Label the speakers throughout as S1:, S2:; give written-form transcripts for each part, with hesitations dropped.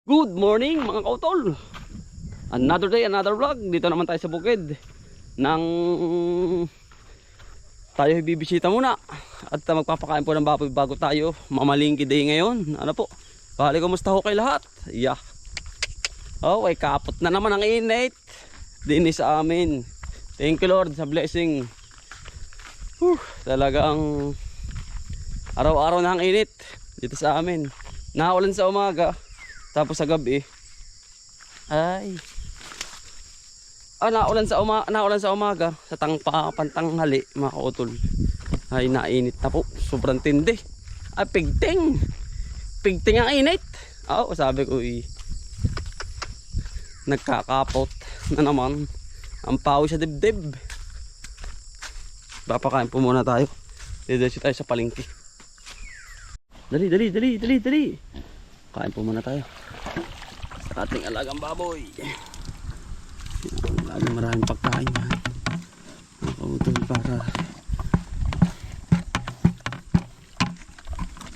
S1: Good morning mga kautol. Another day, another vlog. Dito naman tayo sa bukid nang tayo bibisita muna. At magpapakain po ng baboy bago tayo mamalingki day ngayon. Ano po? Bali, kumusta ho kay lahat? Yeah. Oh, ay kapot na naman ang init din sa amin. Thank you Lord sa blessing. Talagang araw-araw na ang init dito sa amin. Naulan sa umaga. Tapos sa gabi ay naulan sa umaga sa pantanghali mga kautol ay nainit na po, sobrang tindi. Ay pigting ang init. Sabi ko nagkakapot na naman ang pawis sa dibdib. Papakain po muna tayo. Diretso tayo sa palengke. Dali. Kain po muna tayo sa ating alagang baboy. Laging maraming pagkain yan. Nakautul para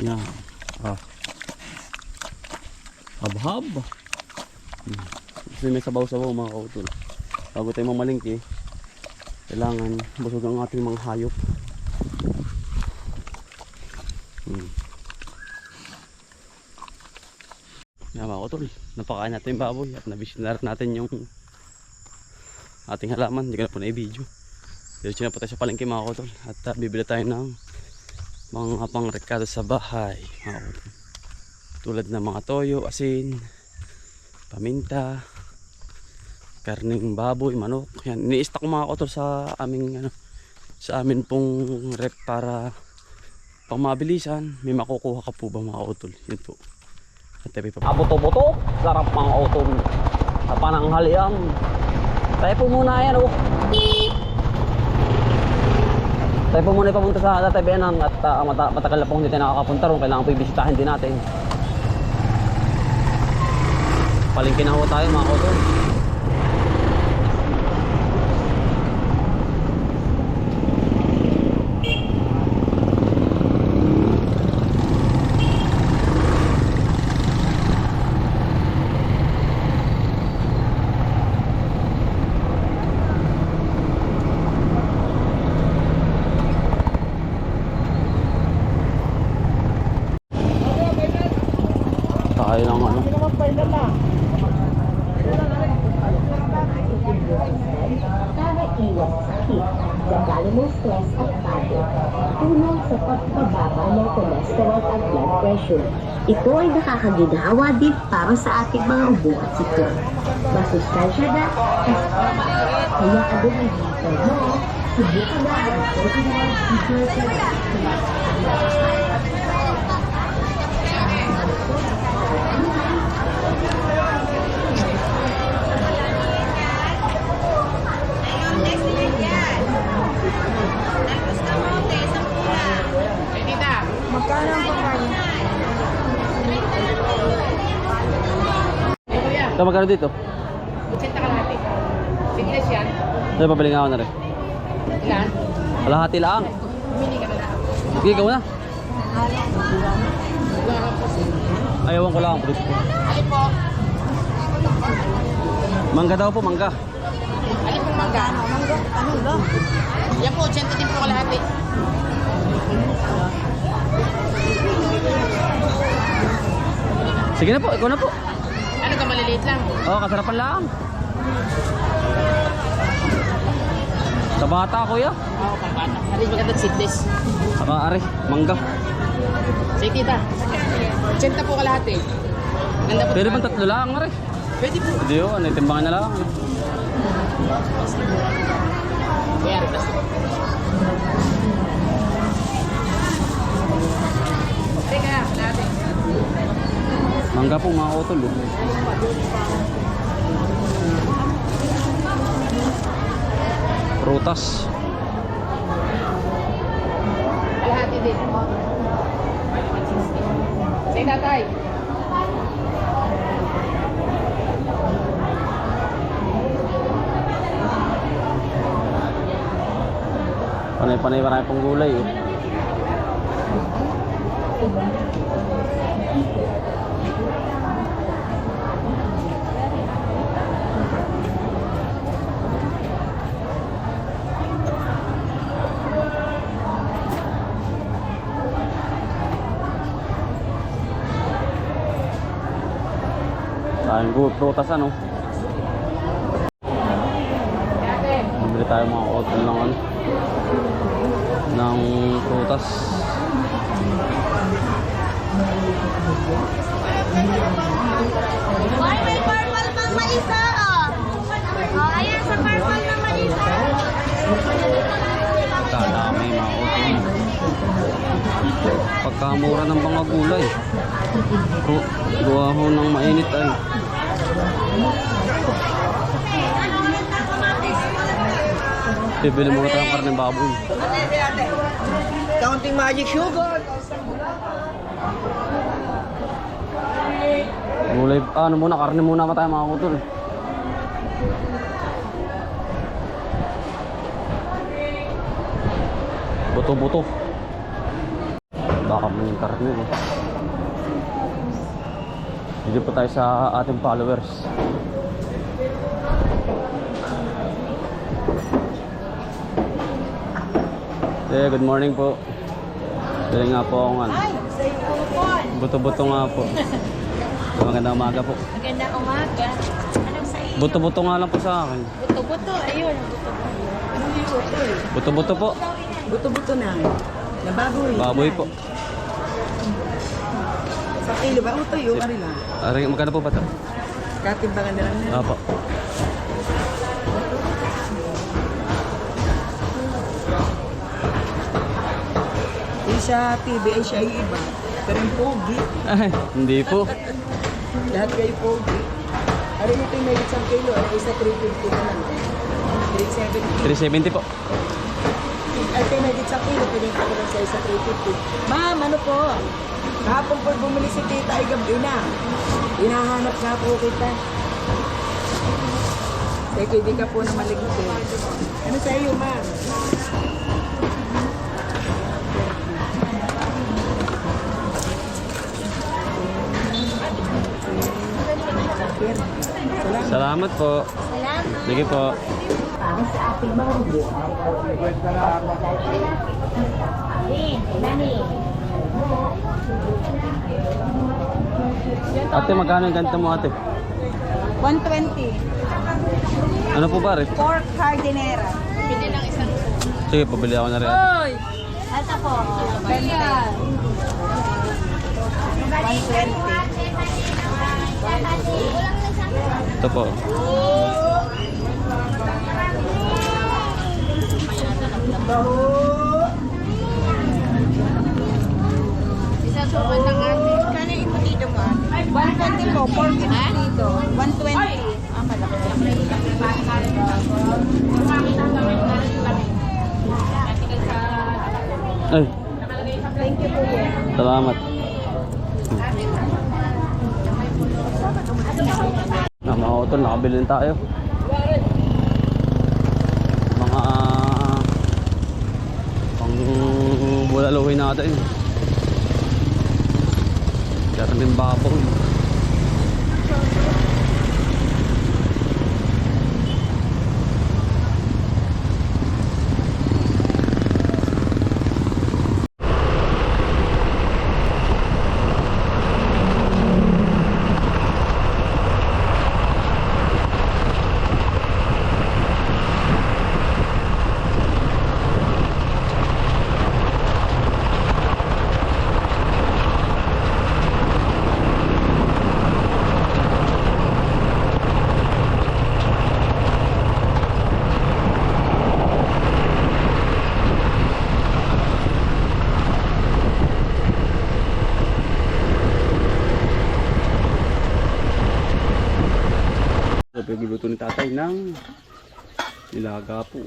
S1: yan. Hab-hab. Kasi may sabaw-sabaw mga kautul. Bago tayo mamalingki, kailangan busog ang ating mga hayop. Mga kautol, napakain natin yung baboy at nabisinar natin yung ating halaman. Hindi ko na po na-i-video. Diretso na po tayo sa palengke mga kautol at bibili tayo ng mga pangrekado sa bahay mga kautol. Tulad ng mga toyo, asin, paminta, karning baboy, manok. Yan, ini-stock ko mga kautol sa amin pong rep para pang mabilisan. May makukuha ka po ba mga kautol? Yun po. Buto-buto, sarap mga utol sa pananghalian. Tayo po muna yan Tayo po muna ipapunta sa Tatabenan at matagal na po hindi tayo nakakapunta ron. Kailangan po ibisitahin din natin. Palengke na ho tayo mga utol. Tayo lang
S2: Para iwas sakit, gagalo ng stress at pagod, tulong sa pagbababa ng cholesterol at blood pressure. Ito ay nakakaginhawa din para sa ating mga ubo at siklo. Masustansya na, kaya agad ang hito mo, subukan na ang 41
S3: Magkano ang pagkain?
S1: Ito magkano dito?
S3: 80 kalahati. Siglas yan.
S1: Ito pabili nga ako na rin.
S3: Ilan?
S1: Kalahati lang.
S3: Pumili ka na lang.
S1: Sige, ikaw na. Ayawan ko lang ang fruit.
S3: Alin po?
S1: Mangga daw po, mangga.
S3: Alin po mangga? Mangga? Ano ba? Yan po, 80 din po kalahati.
S1: Sige na po, ikaw na po.
S3: Ano ka, maliliit lang?
S1: Kasarapan lang. Sa bata kuya.
S3: Oo, pambata. Alin magandang seedless.
S1: Are, mangga.
S3: Sige tita. 80 po kalahati. Ganda po.
S1: Pwede bang tatlo lang, are?
S3: Pwede po.
S1: Hindi yun, timbangan na lang.
S3: Kaya rin plastic. Teka, kalahati.
S1: Mangga po mga utol. Prutas.
S3: Kalahati din. Sige tatay.
S1: Panay-panay marami pong gulay Tayong prutas ano. Bibili tayo mga hotel ng ano. Ng prutas.
S3: Ay, may purple pang maisa, oh. Oh, ayan, sa purple na maisa.
S1: Kadami mga hotel. Pagkamura ng mga gulay. Gawa ho ng mainit ay. Bibili muna tayong karne baboy.
S3: Counting magic sugar.
S1: Gulay, ano muna, karne muna pa tayo mga utol. Buto-buto. Baka mo yung karne eh. Dito po tayo sa ating followers. Good morning po. Dali nga po akong ano.
S3: Ay, sa ipon.
S1: Buto-buto nga po. Magandang umaga po.
S3: Magandang umaga. Anong sa iyo?
S1: Buto-buto nga lang po sa akin.
S3: Buto-buto, ayun. Buto-buto. Anong buto?
S1: Buto-buto po.
S3: Buto-buto na. Nababoy.
S1: Baboy po.
S3: Sa kilo ba? Uto yung arila.
S1: Magkano po ba ito?
S3: Katimbangan na lang na.
S1: Opo.
S3: Sa TV ay siya yung iba. Pero yung pogi.
S1: Ay, hindi po.
S3: Lahat kayo pogi. Ano ito yung may isang kilo? Ay isa 350 na lang. 370.
S1: 370 po.
S3: Ay ito may isang kilo. Pwede ko lang sa isa 350. Ma'am, ano po? Kahapon po bumili si tita ay gabi na. Hinahanap nga po kita. Teka, hindi ka po na maligpit. Ano sa iyo, ma'am?
S1: Salamat po.
S2: Salamat.
S1: Sige po.
S2: Para sa ating mga buhay. Nani.
S1: Ate, magkano yung ganito mo ate?
S3: 120.
S1: Ano po ba rin?
S3: Pork cardinera. Pili lang isang.
S1: Sige, pabili ako na rin ate.
S3: Oy! Ito po. 20. 120.
S1: Ito po.
S3: Isang sukat ng ate. Kano yung ipatito mo ate? 120 po. Pork ipatito. 120. Ah, malaki.
S1: Ay,
S3: Thank you po yan.
S1: salamat. Mga utol, nakabili din tayo. Mga pang bulaluhin natin. Karaming baboy. Pagluluto ni tatay ng nilaga po.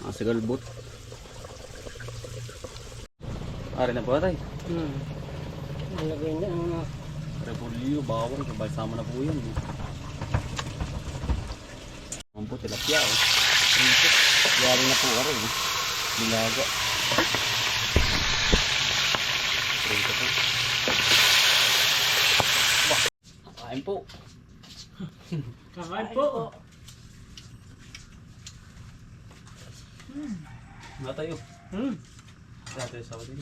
S1: Nasa galbot. Ari na po tatay.
S3: Nalagay na mga
S1: Repolyo, bawang, sama na po yan. Ang po, tilapia eh. Yari na po ari eh. Nilaga. Ito po. Kain po.
S3: Kain po.
S1: Natayo. Natayo sa atin.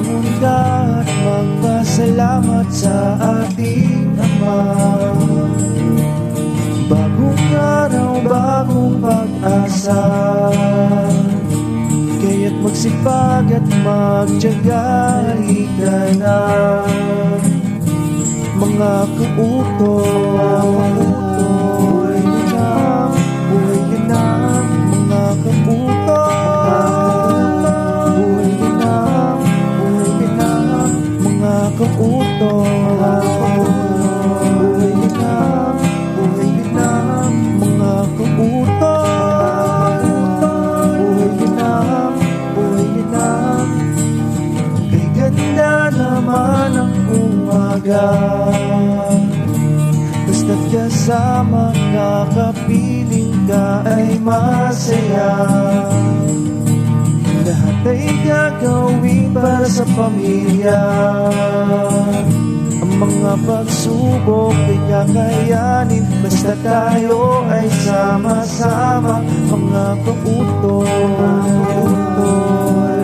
S4: Bumangon ka at magpasalamat sa ating Ama. Bagong araw, bagong pag-asa, kaya't magsipag at magtiyaga. Halika na, mga kautoy, buhay na, buhay na, mga kautoy, buhay na, buhay na, mga kautoy, buhay na, buhay na, mga kautoy, buhay na, buhay na. Kay ganda naman ang umaga, basta't kasama ka, kapiling ka ay masaya. Lahat ay gagawin para sa pamilya. Ang mga pagsubok ay kakayanin, basta tayo ay sama-sama. Mga kautoy, kautoy,